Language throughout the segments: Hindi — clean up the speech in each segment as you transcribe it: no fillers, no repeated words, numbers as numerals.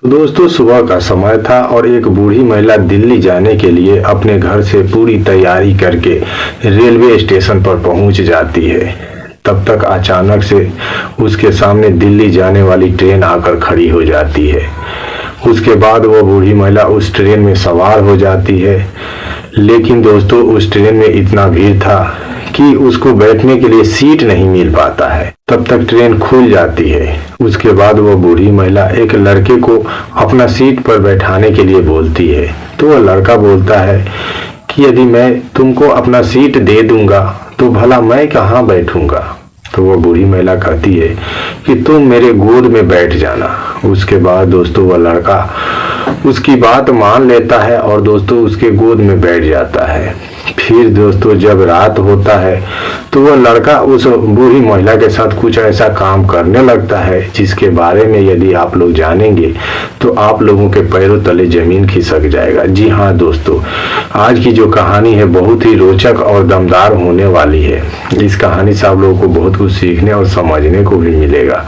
तो दोस्तों सुबह का समय था और एक बूढ़ी महिला दिल्ली जाने के लिए अपने घर से पूरी तैयारी करके रेलवे स्टेशन पर पहुंच जाती है। तब तक अचानक से उसके सामने दिल्ली जाने वाली ट्रेन आकर खड़ी हो जाती है। उसके बाद वो बूढ़ी महिला उस ट्रेन में सवार हो जाती है, लेकिन दोस्तों उस ट्रेन में इतना भीड़ था कि उसको बैठने के लिए सीट नहीं मिल पाता है। तब तक ट्रेन खुल जाती है। उसके बाद वो बूढ़ी महिला एक लड़के को अपना सीट पर बैठाने के लिए बोलती है। तो वह लड़का बोलता है कि यदि मैं तुमको अपना सीट दे दूंगा तो भला मैं कहाँ बैठूंगा। तो वो बूढ़ी महिला कहती है कि तुम मेरे गोद में बैठ जाना। उसके बाद दोस्तों वह लड़का उसकी बात मान लेता है और दोस्तों उसके गोद में बैठ जाता है। फिर दोस्तों जब रात होता है तो वह लड़का उस बूढ़ी महिला के साथ कुछ ऐसा काम करने लगता है जिसके बारे में यदि आप लोग जानेंगे तो आप लोगों के पैरों तले जमीन खिसक जाएगा। जी हाँ दोस्तों, आज की जो कहानी है बहुत ही रोचक और दमदार होने वाली है। इस कहानी से आप लोगों को बहुत कुछ सीखने और समझने को भी मिलेगा।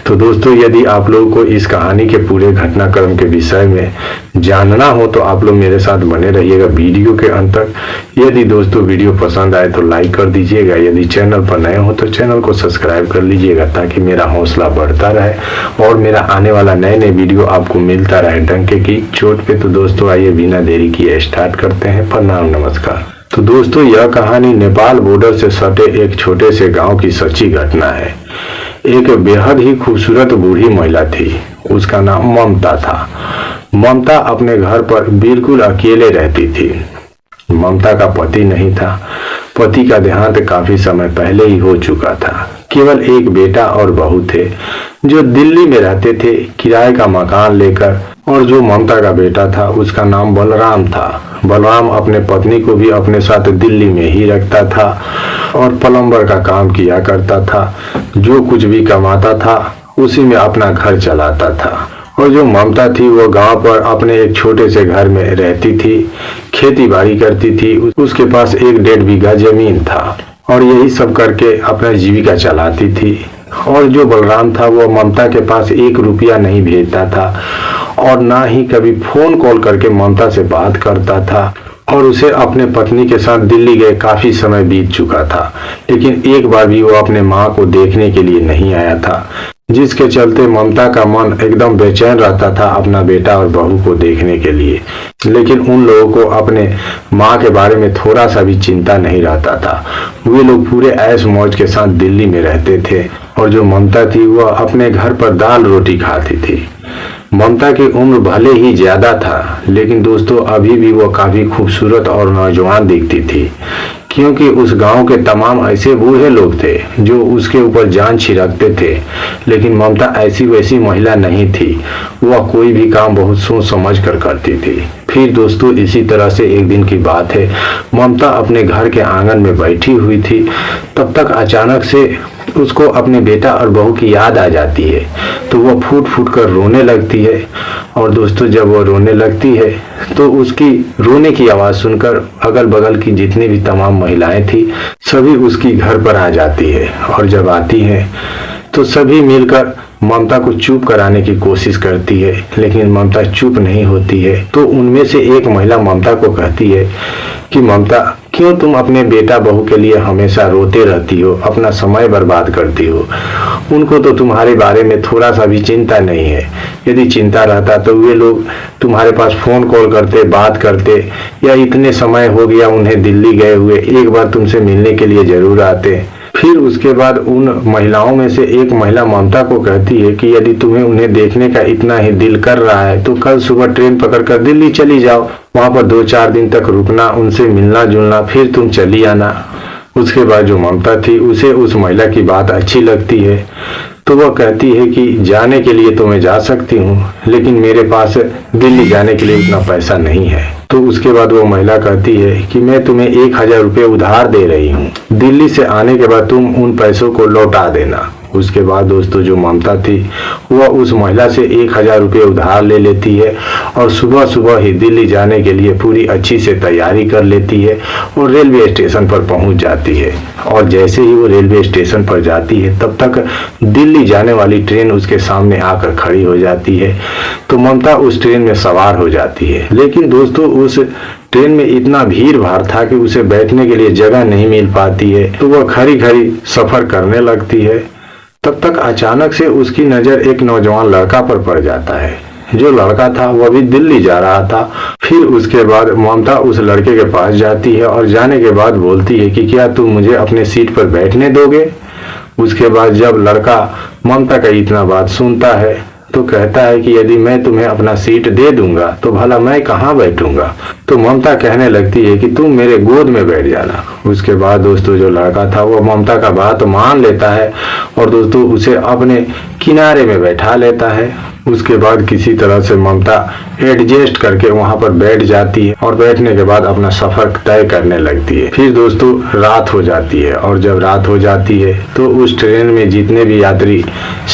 तो दोस्तों यदि आप लोगों को इस कहानी के पूरे घटनाक्रम के विषय में जानना हो तो आप लोग मेरे साथ बने रहिएगा वीडियो के अंत तक। यदि दोस्तों वीडियो पसंद आए तो लाइक कर दीजिएगा। यदि चैनल पर नए हो तो चैनल को सब्सक्राइब कर लीजिएगा ताकि मेरा हौसला बढ़ता रहे और मेरा आने वाला नए वीडियो आपको मिलता रहे डंके की चोट पे। तो दोस्तों आइए बिना देरी किए स्टार्ट करते हैं। प्रणाम, नमस्कार। तो दोस्तों यह कहानी नेपाल बॉर्डर से सटे एक छोटे से गांव की सच्ची घटना है। एक बेहद ही खूबसूरत बूढ़ी महिला थी। उसका नाम ममता था। ममता अपने घर पर बिल्कुल अकेले रहती थी। ममता का पति नहीं था। पति का देहांत काफी समय पहले ही हो चुका था। केवल एक बेटा और बहू थे जो दिल्ली में रहते थे किराए का मकान लेकर। और जो ममता का बेटा था उसका नाम बलराम था। बलराम अपने पत्नी को भी अपने साथ दिल्ली में ही रखता था और प्लम्बर का काम किया करता था। जो कुछ भी कमाता था उसी में अपना घर चलाता था। और जो ममता थी वो गांव पर अपने एक छोटे से घर में रहती थी, खेती बाड़ी करती थी। उसके पास 1.5 बीघा जमीन था और यही सब करके अपना जीविका चलाती थी। और जो बलराम था वो ममता के पास 1 रुपया नहीं भेजता था और ना ही कभी फोन कॉल करके ममता से बात करता था। और उसे अपने पत्नी के साथ दिल्ली गए काफी समय बीत चुका था, लेकिन एक बार भी वो अपने माँ को देखने के लिए नहीं आया था, जिसके चलते ममता का मन एकदम बेचैन रहता था अपना बेटा और बहू को देखने के लिए। लेकिन उन लोगों को अपने माँ के बारे में थोड़ा सा भी चिंता नहीं रहता था। वे लोग पूरे ऐश मौज के साथ दिल्ली में रहते थे। और जो ममता थी वह अपने घर पर दाल रोटी खाती थी। ममता की उम्र भले ही ज्यादा था, लेकिन दोस्तों अभी भी वो काफी खूबसूरत और नौजवान दिखती थी, क्योंकि उस गांव के तमाम ऐसे बूढ़े लोग थे जो उसके ऊपर जान छिड़कते थे। लेकिन ममता ऐसी वैसी महिला नहीं थी। वह कोई भी काम बहुत सोच समझ कर करती थी। फिर दोस्तों इसी तरह से एक दिन की बात है, ममता अपने घर के आंगन में बैठी हुई थी। तब तक अचानक से उसको अपने बेटा और बहू की याद आ जाती है। तो वह फूट फूट कर रोने लगती है। और दोस्तों जब वह रोने लगती है तो उसकी रोने की आवाज सुनकर अगल बगल की जितनी भी तमाम महिलाएं थी सभी उसकी घर पर आ जाती है। और जब आती है तो सभी मिलकर ममता को चुप कराने की कोशिश करती है, लेकिन ममता चुप नहीं होती है। तो उनमें से एक महिला ममता को कहती है कि ममता, क्यों तुम अपने बेटा बहू के लिए हमेशा रोते रहती हो, अपना समय बर्बाद करती हो। उनको तो तुम्हारे बारे में थोड़ा सा भी चिंता नहीं है। यदि चिंता रहता तो वे लोग तुम्हारे पास फोन कॉल करते, बात करते, या इतने समय हो गया उन्हें दिल्ली गए हुए, एक बार तुमसे मिलने के लिए जरूर आते। फिर उसके बाद उन महिलाओं में से एक महिला ममता को कहती है कि यदि तुम्हें उन्हें देखने का इतना ही दिल कर रहा है तो कल सुबह ट्रेन पकड़कर दिल्ली चली जाओ। वहां पर 2-4 दिन तक रुकना, उनसे मिलना जुलना, फिर तुम चली आना। उसके बाद जो ममता थी उसे उस महिला की बात अच्छी लगती है, तो वह कहती है कि जाने के लिए तो मैं जा सकती हूँ, लेकिन मेरे पास दिल्ली जाने के लिए इतना पैसा नहीं है। तो उसके बाद वो महिला कहती है कि मैं तुम्हें 1000 रुपये उधार दे रही हूँ। दिल्ली से आने के बाद तुम उन पैसों को लौटा देना। उसके बाद दोस्तों जो ममता थी वह उस महिला से 1000 रुपये उधार ले लेती है और सुबह सुबह ही दिल्ली जाने के लिए पूरी अच्छी से तैयारी कर लेती है और रेलवे स्टेशन पर पहुंच जाती है। और जैसे ही वो रेलवे स्टेशन पर जाती है तब तक दिल्ली जाने वाली ट्रेन उसके सामने आकर खड़ी हो जाती है। तो ममता उस ट्रेन में सवार हो जाती है, लेकिन दोस्तों उस ट्रेन में इतना भीड़ भाड़ था कि उसे बैठने के लिए जगह नहीं मिल पाती है। तो वह खड़ी खड़ी सफर करने लगती है। तब तक अचानक से उसकी नजर एक नौजवान लड़का पर पड़ जाता है। जो लड़का था वह भी दिल्ली जा रहा था। फिर उसके बाद ममता उस लड़के के पास जाती है और जाने के बाद बोलती है कि क्या तुम मुझे अपने सीट पर बैठने दोगे। उसके बाद जब लड़का ममता का इतना बात सुनता है तो कहता है कि यदि मैं तुम्हें अपना सीट दे दूंगा तो भला मैं कहाँ बैठूंगा। तो ममता कहने लगती है कि तुम मेरे गोद में बैठ जाना। उसके बाद दोस्तों जो लड़का था वो ममता का बात मान लेता है और दोस्तों उसे अपने किनारे में बैठा लेता है। उसके बाद किसी तरह से ममता एडजस्ट करके वहां पर बैठ जाती है और बैठने के बाद अपना सफर तय करने लगती है। फिर दोस्तों रात हो जाती है और जब रात हो जाती है तो उस ट्रेन में जितने भी यात्री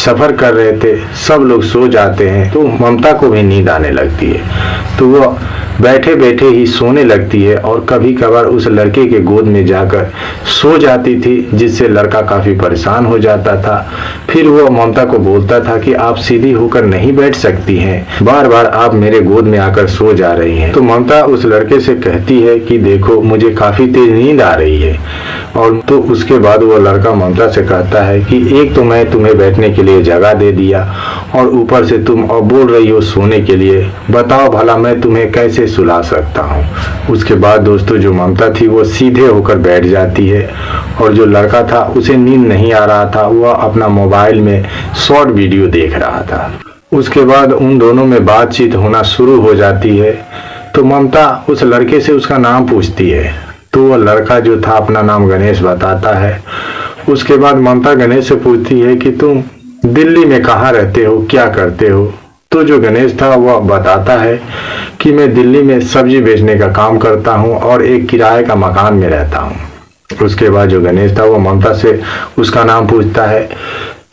सफर कर रहे थे सब लोग सो जाते हैं। तो ममता को भी नींद आने लगती है तो वो बैठे बैठे ही सोने लगती है और कभी कभार उस लड़के के गोद में जाकर सो जाती थी, जिससे लड़का काफी परेशान हो जाता था। फिर वो ममता को बोलता था कि आप सीधी होकर नहीं बैठ सकती हैं, बार बार आप मेरे गोद में आकर सो जा रही हैं। तो ममता उस लड़के से कहती है कि देखो मुझे काफी तेज नींद आ रही है। और तो उसके बाद वो लड़का ममता से कहता है कि एक तो मैं तुम्हें बैठने के लिए जगह दे दिया और ऊपर से तुम अब बोल रही हो सोने के लिए, बताओ भला मैं तुम्हें कैसे सुला सकता हूँ। उसके बाद दोस्तों जो ममता थी वो सीधे होकर बैठ जाती है और जो लड़का था उसे नींद नहीं आ रहा था, वह अपना मोबाइल में शॉर्ट वीडियो देख रहा था। उसके बाद उन दोनों में बातचीत होना शुरू हो जाती है। तो ममता उस लड़के से उसका नाम पूछती है तो वह लड़का जो था अपना नाम गणेश बताता है। उसके बाद ममता गणेश से पूछती है कि तुम दिल्ली में कहाँ रहते हो, क्या करते हो। तो जो गणेश था वह बताता है कि मैं दिल्ली में सब्जी बेचने का काम करता हूँ और एक किराए का मकान में रहता हूँ। उसके बाद जो गणेश था वह ममता से उसका नाम पूछता है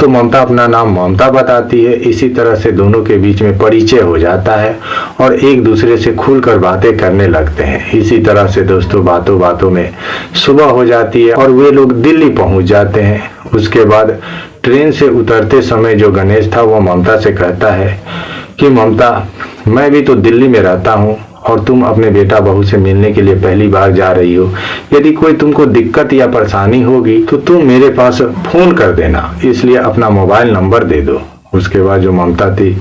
तो ममता अपना नाम ममता बताती है। इसी तरह से दोनों के बीच में परिचय हो जाता है और एक दूसरे से खुलकर बातें करने लगते हैं। इसी तरह से दोस्तों बातों बातों में सुबह हो जाती है और वे लोग दिल्ली पहुंच जाते हैं। उसके बाद ट्रेन से उतरते समय जो गणेश था वो ममता से कहता है कि ममता मैं भी तो दिल्ली में रहता हूँ और तुम अपने बेटा बहू से मिलने के लिए पहली बार जा रही हो। यदि कोई तुमको दिक्कत या परेशानी होगी तो तुम मेरे पास फोन कर देना, इसलिए अपना मोबाइल नंबर दे दो। उसके बाद जो ममता थी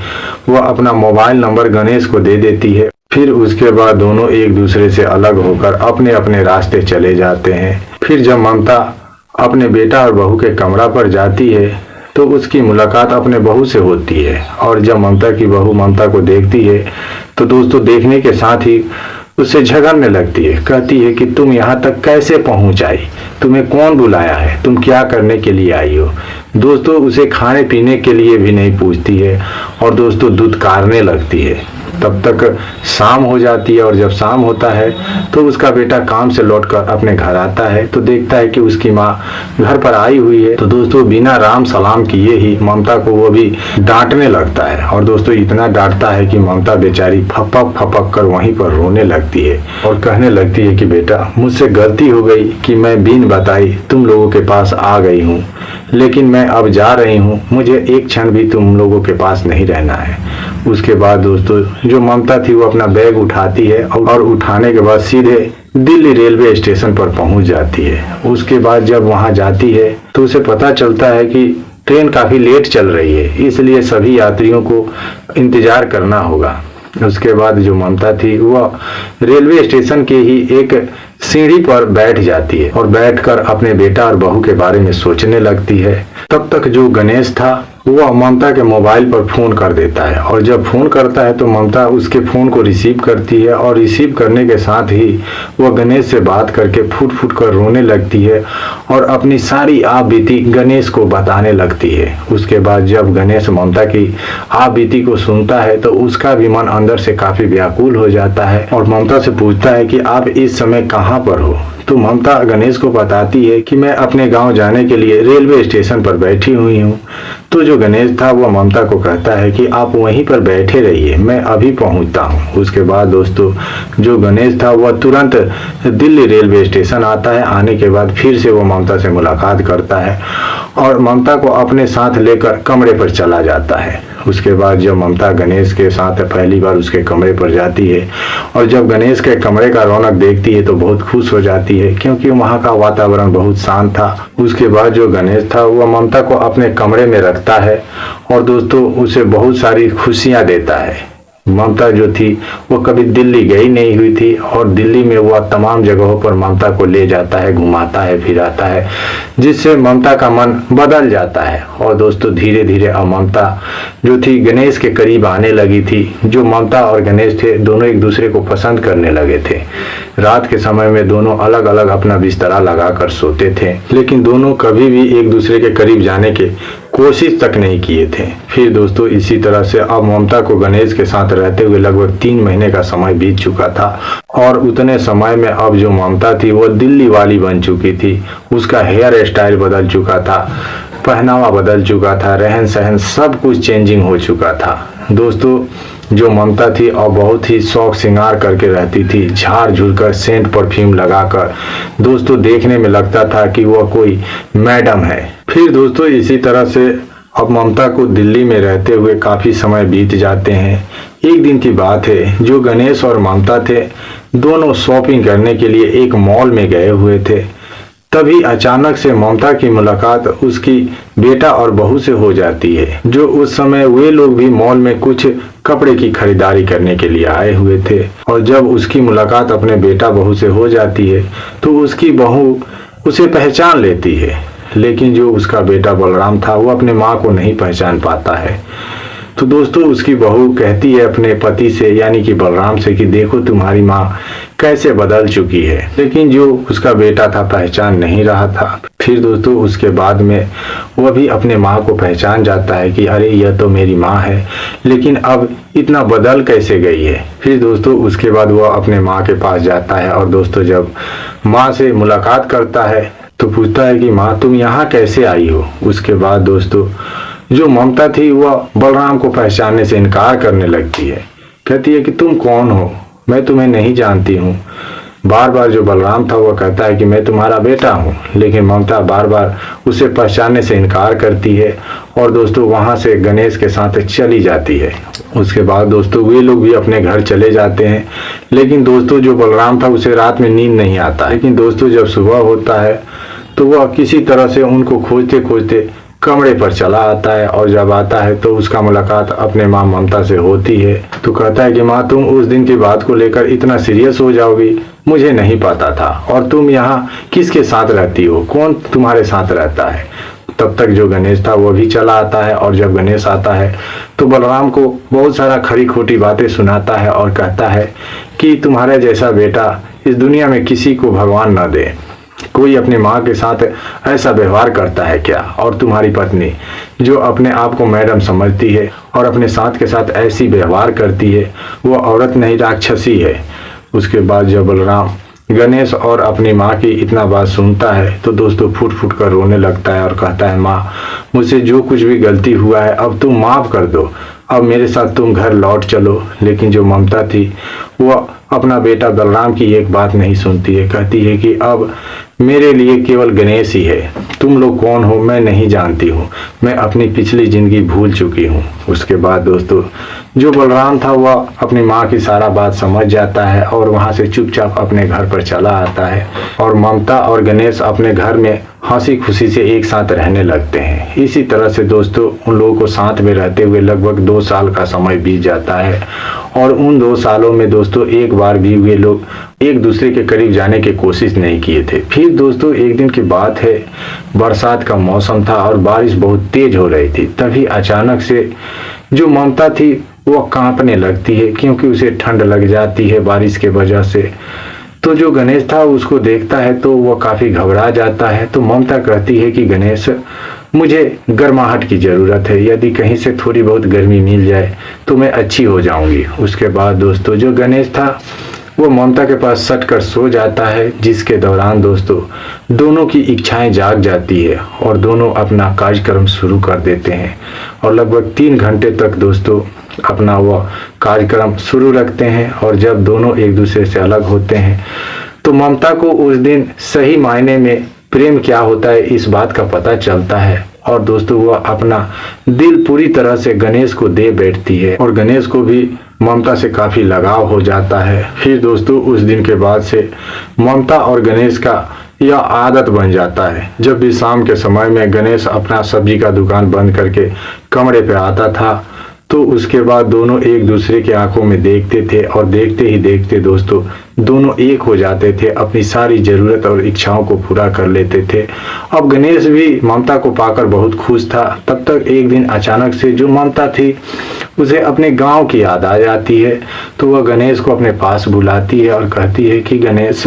वह अपना मोबाइल नंबर गणेश को दे देती है। फिर उसके बाद दोनों एक दूसरे से अलग होकर अपने अपने रास्ते चले जाते हैं। फिर जब ममता अपने बेटा और बहू के कमरा पर जाती है तो उसकी मुलाकात अपने बहू से होती है और जब ममता की बहू ममता को देखती है तो दोस्तों देखने के साथ ही उससे झगड़ने लगती है। कहती है कि तुम यहाँ तक कैसे पहुँच आई, तुम्हें कौन बुलाया है, तुम क्या करने के लिए आई हो। दोस्तों उसे खाने पीने के लिए भी नहीं पूछती है और दोस्तों धुतकारने लगती है। तब तक शाम हो जाती है और जब शाम होता है तो उसका बेटा काम से लौटकर अपने घर आता है तो देखता है कि उसकी माँ घर पर आई हुई है। तो दोस्तों बिना राम सलाम किए ही ममता को वो भी डांटने लगता है और दोस्तों इतना डांटता है कि ममता बेचारी फपक फपक कर वहीं पर रोने लगती है और कहने लगती है कि बेटा मुझसे गलती हो गई कि मैं बिन बताई तुम लोगों के पास आ गई हूँ, लेकिन मैं अब जा रही हूँ, मुझे एक क्षण भी तुम लोगों के पास नहीं रहना है। उसके बाद दोस्तों जो ममता थी वो अपना बैग उठाती है और उठाने के बाद सीधे दिल्ली रेलवे स्टेशन पर पहुंच जाती है। उसके बाद जब वहां जाती है तो उसे पता चलता है कि ट्रेन काफी लेट चल रही है, इसलिए सभी यात्रियों को इंतजार करना होगा। उसके बाद जो ममता थी वह रेलवे स्टेशन के ही एक सीढ़ी पर बैठ जाती है और बैठकर अपने बेटा और बहू के बारे में सोचने लगती है। तब तक जो गणेश था वह ममता के मोबाइल पर फ़ोन कर देता है और जब फ़ोन करता है तो ममता उसके फ़ोन को रिसीव करती है और रिसीव करने के साथ ही वह गणेश से बात करके फूट फूट कर रोने लगती है और अपनी सारी आप बीती गणेश को बताने लगती है। उसके बाद जब गणेश ममता की आप बीती को सुनता है तो उसका भी मन अंदर से काफ़ी व्याकुल हो जाता है और ममता से पूछता है कि आप इस समय कहाँ पर हो। तो ममता गणेश को बताती है कि मैं अपने गांव जाने के लिए रेलवे स्टेशन पर बैठी हुई हूँ। तो जो गणेश था वह ममता को कहता है कि आप वहीं पर बैठे रहिए, मैं अभी पहुँचता हूँ। उसके बाद दोस्तों जो गणेश था वह तुरंत दिल्ली रेलवे स्टेशन आता है। आने के बाद फिर से वो ममता से मुलाकात करता है और ममता को अपने साथ लेकर कमरे पर चला जाता है। उसके बाद जब ममता गणेश के साथ पहली बार उसके कमरे पर जाती है और जब गणेश के कमरे का रौनक देखती है तो बहुत खुश हो जाती है क्योंकि वहाँ का वातावरण बहुत शांत था। उसके बाद जो गणेश था वह ममता को अपने कमरे में रखता है और दोस्तों उसे बहुत सारी खुशियाँ देता है। ममता जो थी वो कभी दिल्ली गई नहीं हुई थी और दिल्ली में वह तमाम जगहों पर ममता को ले जाता है, घुमाता है, फिराता है, जिससे ममता का मन बदल जाता है। और दोस्तों धीरे धीरे अब ममता जो थी गणेश के करीब आने लगी थी। जो ममता और गणेश थे दोनों एक दूसरे को पसंद करने लगे थे। रात के समय में दोनों अलग अलग अपना बिस्तरा लगाकर सोते थे, लेकिन दोनों कभी भी एक दूसरे के करीब जाने के कोशिश तक नहीं किए थे। फिर दोस्तों इसी तरह से अब ममता को गणेश के साथ रहते हुए लगभग 3 महीने का समय बीत चुका था और उतने समय में अब जो ममता थी वो दिल्ली वाली बन चुकी थी। उसका हेयर स्टाइल बदल चुका था, पहनावा बदल चुका था, रहन सहन सब कुछ चेंजिंग हो चुका था। दोस्तों जो ममता थी और बहुत ही शौक श्रृंगार करके रहती थी, झाड़ झूल कर, सेंट परफ्यूम लगाकर। दोस्तों देखने में लगता था कि वह कोई मैडम है। फिर दोस्तों इसी तरह से अब ममता को दिल्ली में रहते हुए काफ़ी समय बीत जाते हैं। एक दिन की बात है, जो गणेश और ममता थे दोनों शॉपिंग करने के लिए एक मॉल में गए हुए थे। तभी अचानक से ममता की मुलाकात उसकी बेटा और बहू से हो जाती है। जो उस समय वे लोग भी मॉल में कुछ कपड़े की खरीदारी करने के लिए आए हुए थे और जब उसकी मुलाकात अपने बेटा बहू से हो जाती है तो उसकी बहू उसे पहचान लेती है, लेकिन जो उसका बेटा बलराम था वो अपने माँ को नहीं पहचान पाता है। तो दोस्तों उसकी बहू कहती है अपने पति से यानी कि बलराम से कि देखो तुम्हारी माँ कैसे बदल चुकी है, लेकिन जो उसका बेटा था पहचान नहीं रहा था। फिर दोस्तों उसके बाद में वह भी अपने माँ को पहचान जाता है कि अरे यह तो मेरी माँ है, लेकिन अब इतना बदल कैसे गई है। फिर दोस्तों उसके बाद वह अपने माँ के पास जाता है और दोस्तों जब माँ से मुलाकात करता है तो पूछता है कि माँ तुम यहाँ कैसे आई हो। उसके बाद दोस्तों जो ममता थी वह बलराम को पहचानने से इनकार करने लगती है, कहती है कि तुम कौन हो, मैं तुम्हें नहीं जानती हूँ। बार बार जो बलराम था वह कहता है कि मैं तुम्हारा बेटा हूँ, लेकिन ममता बार बार उसे पहचानने से इनकार करती है और दोस्तों वहाँ से गणेश के साथ चली जाती है। उसके बाद दोस्तों वे लोग भी अपने घर चले जाते हैं, लेकिन दोस्तों जो बलराम था उसे रात में नींद नहीं आता। लेकिन दोस्तों जब सुबह होता है तो वह किसी तरह से उनको खोजते खोजते कमरे पर चला आता है और जब आता है तो उसका मुलाकात अपने माँ ममता से होती है। तो कहता है कि माँ तुम उस दिन की बात को लेकर इतना सीरियस हो जाओगी मुझे नहीं पता था, और तुम यहाँ किसके साथ रहती हो, कौन तुम्हारे साथ रहता है। तब तक जो गणेश था वो भी चला आता है और जब गणेश आता है तो बलराम को बहुत सारा खरी खोटी बातें सुनाता है और कहता है कि तुम्हारे जैसा बेटा इस दुनिया में किसी को भगवान न दे। कोई अपनी माँ के साथ ऐसा व्यवहार करता है क्या, और तुम्हारी पत्नी जो अपने आप को मैडम समझती है और अपने साथ के साथ ऐसी व्यवहार करती है वो औरत नहीं राक्षसी है। उसके बाद जब बलराम गणेश और अपनी माँ की इतना बात सुनता है तो दोस्तों फुट फुट कर रोने लगता है और कहता है माँ मुझसे जो कुछ भी गलती हुआ है अब तुम माफ़ कर दो, अब मेरे साथ तुम घर लौट चलो। लेकिन जो ममता थी वह अपना बेटा बलराम की एक बात नहीं सुनती है, कहती है कि अब मेरे लिए केवल गणेश ही है, तुम लोग कौन हो मैं नहीं जानती हूँ, मैं अपनी पिछली ज़िंदगी भूल चुकी हूँ। उसके बाद दोस्तों जो बलराम था वह अपनी माँ की सारा बात समझ जाता है और वहाँ से चुपचाप अपने घर पर चला आता है और ममता और गणेश अपने घर में हंसी खुशी से एक साथ रहने लगते हैं। इसी तरह से दोस्तों उन लोगों को साथ में रहते हुए लगभग 2 साल का समय बीत जाता है और उन 2 सालों में दोस्तों एक बार भी वे लोग एक दूसरे के करीब जाने की कोशिश नहीं किए थे। फिर दोस्तों एक दिन की बात है, बरसात का मौसम था और बारिश बहुत तेज हो रही थी। तभी अचानक से जो ममता थी वह कांपने लगती है क्योंकि उसे ठंड लग जाती है बारिश के वजह से। तो जो गणेश था उसको देखता है तो वह काफ़ी घबरा जाता है। तो ममता कहती है कि गणेश, मुझे गर्माहट की ज़रूरत है, यदि कहीं से थोड़ी बहुत गर्मी मिल जाए तो मैं अच्छी हो जाऊंगी। उसके बाद दोस्तों जो गणेश था वो ममता के पास सट कर सो जाता है, जिसके दौरान दोस्तों दोनों की इच्छाएं जाग जाती है और दोनों अपना कार्यक्रम शुरू कर देते हैं और लगभग 3 घंटे तक दोस्तों अपना वह कार्यक्रम शुरू रखते हैं। और जब दोनों एक दूसरे से अलग होते हैं तो ममता को उस दिन सही मायने में प्रेम क्या होता है इस बात का पता चलता है और दोस्तों वह अपना दिल पूरी तरह से गणेश को दे बैठती है और गणेश को भी ममता से काफ़ी लगाव हो जाता है। फिर दोस्तों उस दिन के बाद से ममता और गणेश का यह आदत बन जाता है। जब भी शाम के समय में गणेश अपना सब्जी का दुकान बंद करके कमरे पे आता था तो उसके बाद दोनों एक दूसरे की आंखों में देखते थे और देखते ही देखते दोस्तों दोनों एक हो जाते थे, अपनी सारी ज़रूरत और इच्छाओं को पूरा कर लेते थे। अब गणेश भी ममता को पाकर बहुत खुश था। तब तक एक दिन अचानक से जो ममता थी उसे अपने गांव की याद आ जाती है। तो वह गणेश को अपने पास बुलाती है और कहती है कि गणेश,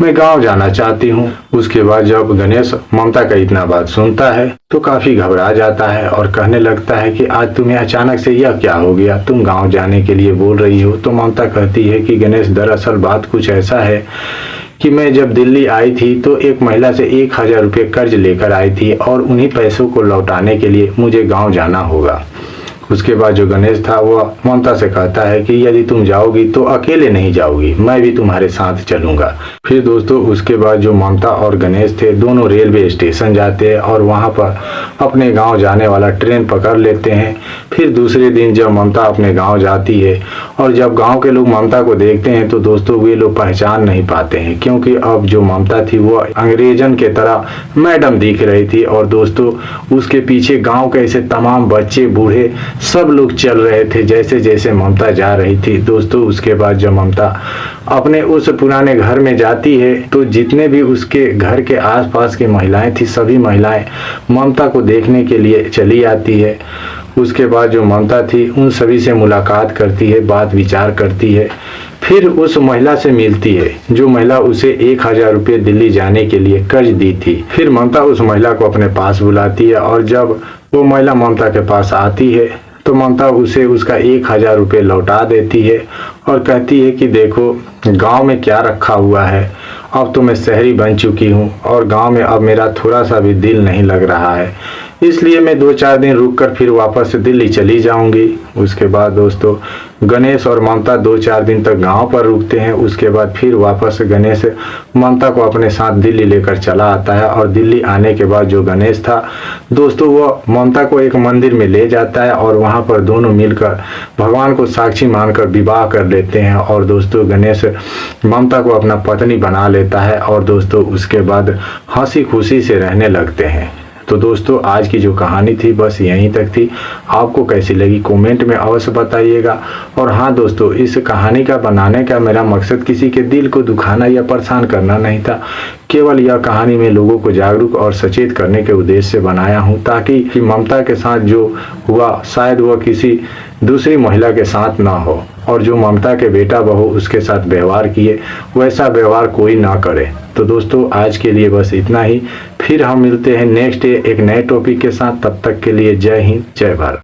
मैं गांव जाना चाहती हूँ। उसके बाद जब गणेश ममता का इतना बात सुनता है तो काफ़ी घबरा जाता है और कहने लगता है कि आज तुम्हें अचानक से यह क्या हो गया, तुम गांव जाने के लिए बोल रही हो। तो ममता कहती है कि गणेश, दरअसल बात कुछ ऐसा है कि मैं जब दिल्ली आई थी तो एक महिला से 1000 रुपये कर्ज लेकर आई थी और उन्हीं पैसों को लौटाने के लिए मुझे गांव जाना होगा। उसके बाद जो गणेश था वह ममता से कहता है कि यदि तुम जाओगी तो अकेले नहीं जाओगी, मैं भी तुम्हारे साथ चलूंगा। फिर दोस्तों उसके बाद जो ममता और गणेश थे दोनों रेलवे स्टेशन जाते हैं और वहां पर अपने गांव जाने वाला ट्रेन पकड़ लेते हैं। फिर दूसरे दिन जब ममता अपने गांव जाती है और जब गांव के लोग ममता को देखते हैं तो दोस्तों वे लोग पहचान नहीं पाते हैं क्योंकि अब जो ममता थी वह अंग्रेजन के तरह मैडम दिख रही थी और दोस्तों उसके पीछे गाँव के ऐसे तमाम बच्चे बूढ़े सब लोग चल रहे थे जैसे जैसे ममता जा रही थी। दोस्तों उसके बाद जब ममता अपने उस पुराने घर में जाती है तो जितने भी उसके घर के आसपास की महिलाएं थी सभी महिलाएं ममता को देखने के लिए चली आती है। उसके बाद जो ममता थी उन सभी से मुलाकात करती है, बात विचार करती है। फिर उस महिला से मिलती है जो महिला उसे 1000 रुपये दिल्ली जाने के लिए कर्ज दी थी। फिर ममता उस महिला को अपने पास बुलाती है और जब वो महिला ममता के पास आती है तो ममता उसे उसका 1000 रुपये लौटा देती है और कहती है कि देखो गांव में क्या रखा हुआ है, अब तो मैं शहरी बन चुकी हूँ और गांव में अब मेरा थोड़ा सा भी दिल नहीं लग रहा है, इसलिए मैं 2-4 दिन रुककर फिर वापस दिल्ली चली जाऊंगी। उसके बाद दोस्तों गणेश और ममता 2-4 दिन तक गांव पर रुकते हैं। उसके बाद फिर वापस गणेश ममता को अपने साथ दिल्ली लेकर चला आता है और दिल्ली आने के बाद जो गणेश था दोस्तों वो ममता को एक मंदिर में ले जाता है और वहां पर दोनों मिलकर भगवान को साक्षी मानकर विवाह कर लेते हैं और दोस्तों गणेश ममता को अपना पत्नी बना लेता है और दोस्तों उसके बाद हंसी खुशी से रहने लगते हैं। तो दोस्तों आज की जो कहानी थी बस यहीं तक थी। आपको कैसी लगी कमेंट में अवश्य बताइएगा। और हाँ दोस्तों, इस कहानी का बनाने का मेरा मकसद किसी के दिल को दुखाना या परेशान करना नहीं था, केवल यह कहानी में लोगों को जागरूक और सचेत करने के उद्देश्य से बनाया हूँ ताकि ममता के साथ जो हुआ शायद वह किसी दूसरी महिला के साथ ना हो और जो ममता के बेटा बहू उसके साथ व्यवहार किए वैसा व्यवहार कोई ना करे। तो दोस्तों आज के लिए बस इतना ही, फिर हम मिलते हैं नेक्स्ट एक नए टॉपिक के साथ। तब तक के लिए जय हिंद, जय भारत।